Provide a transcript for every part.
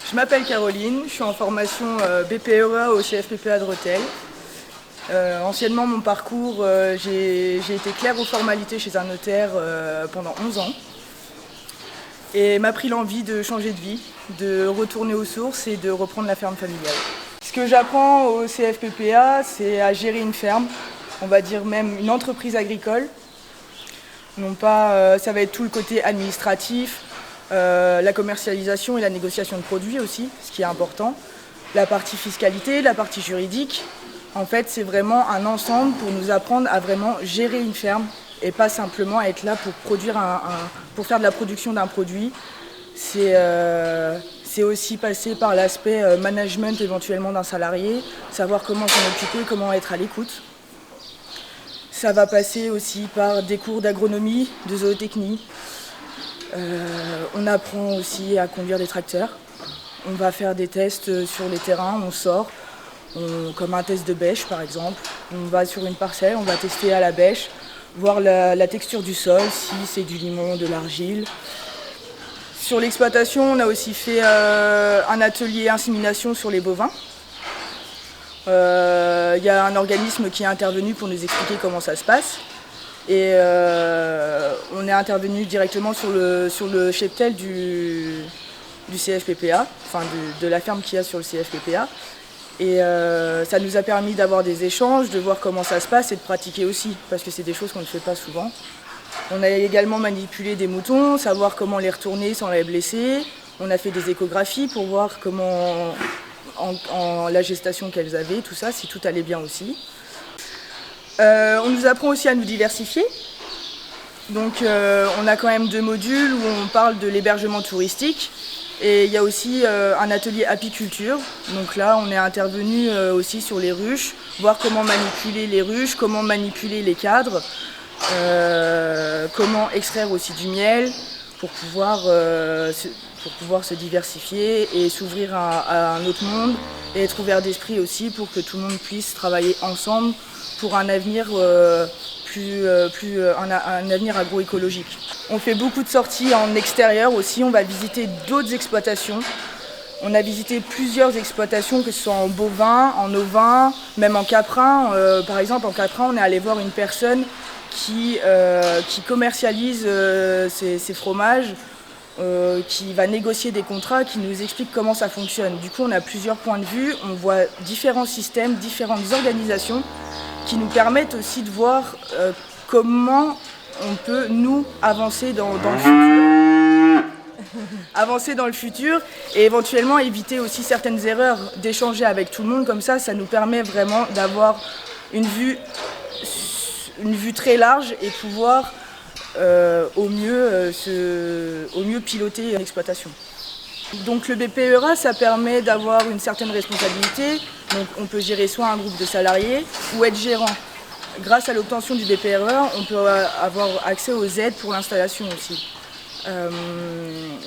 Je m'appelle Caroline, je suis en formation BPEA au CFPPA de Rethel. Anciennement, mon parcours, j'ai été clerc aux formalités chez un notaire pendant 11 ans. Et m'a pris l'envie de changer de vie, de retourner aux sources et de reprendre la ferme familiale. Ce que j'apprends au CFPPA, c'est à gérer une ferme, on va dire même une entreprise agricole. Non pas, ça va être tout le côté administratif, la commercialisation et la négociation de produits aussi, ce qui est important. La partie fiscalité, la partie juridique. En fait, c'est vraiment un ensemble pour nous apprendre à vraiment gérer une ferme et pas simplement être là pour produire pour faire de la production d'un produit. C'est aussi passer par l'aspect management éventuellement d'un salarié, savoir comment s'en occuper, comment être à l'écoute. Ça va passer aussi par des cours d'agronomie, de zootechnie. On apprend aussi à conduire des tracteurs. On va faire des tests sur les terrains, on sort, comme un test de bêche par exemple. On va sur une parcelle, on va tester à la bêche, voir la texture du sol, si c'est du limon, de l'argile. Sur l'exploitation, on a aussi fait un atelier insémination sur les bovins. Il y a un organisme qui est intervenu pour nous expliquer comment ça se passe. Et on est intervenu directement sur le cheptel du CFPPA, enfin de la ferme qu'il y a sur le CFPPA. Et ça nous a permis d'avoir des échanges, de voir comment ça se passe et de pratiquer aussi, parce que c'est des choses qu'on ne fait pas souvent. On a également manipulé des moutons, savoir comment les retourner sans les blesser. On a fait des échographies pour voir comment, la gestation qu'elles avaient, tout ça, si tout allait bien aussi. On nous apprend aussi à nous diversifier. Donc on a quand même 2 modules où on parle de l'hébergement touristique. Et il y a aussi un atelier apiculture. Donc là, on est intervenu aussi sur les ruches, voir comment manipuler les ruches, comment manipuler les cadres, comment extraire aussi du miel pour pouvoir se diversifier et s'ouvrir à un autre monde et être ouvert d'esprit aussi pour que tout le monde puisse travailler ensemble pour un avenir un avenir agroécologique. On fait beaucoup de sorties en extérieur aussi, on va visiter d'autres exploitations. On a visité plusieurs exploitations, que ce soit en bovin, en ovin, même en caprin. Par exemple, en caprin, on est allé voir une personne qui commercialise ses fromages, qui va négocier des contrats, qui nous explique comment ça fonctionne. Du coup, on a plusieurs points de vue, on voit différents systèmes, différentes organisations qui nous permettent aussi de voir comment on peut, nous, avancer dans le futur. Avancer dans le futur et éventuellement éviter aussi certaines erreurs, d'échanger avec tout le monde. Comme ça nous permet vraiment d'avoir une vue très large et pouvoir au mieux piloter l'exploitation. Donc le BPEA, ça permet d'avoir une certaine responsabilité. Donc on peut gérer soit un groupe de salariés ou être gérant. Grâce à l'obtention du BPEA, on peut avoir accès aux aides pour l'installation aussi.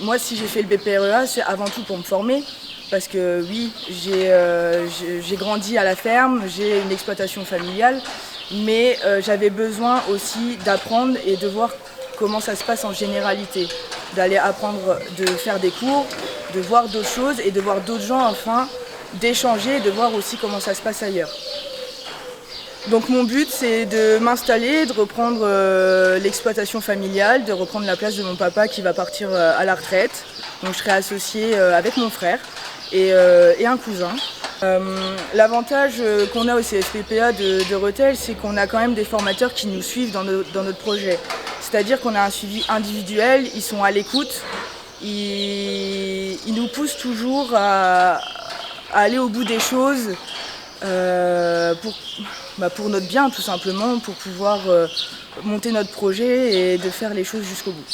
Moi, si j'ai fait le BPEA, c'est avant tout pour me former. Parce que oui, j'ai grandi à la ferme, j'ai une exploitation familiale, mais j'avais besoin aussi d'apprendre et de voir comment ça se passe en généralité. D'aller apprendre, de faire des cours, de voir d'autres choses et de voir d'autres gens, enfin, d'échanger et de voir aussi comment ça se passe ailleurs. Donc mon but, c'est de m'installer, de reprendre l'exploitation familiale, de reprendre la place de mon papa qui va partir à la retraite. Donc je serai associée avec mon frère et un cousin. L'avantage qu'on a au CFPPA de Rethel, c'est qu'on a quand même des formateurs qui nous suivent dans notre projet. C'est-à-dire qu'on a un suivi individuel, ils sont à l'écoute, ils nous poussent toujours à aller au bout des choses pour notre bien tout simplement, pour pouvoir monter notre projet et de faire les choses jusqu'au bout.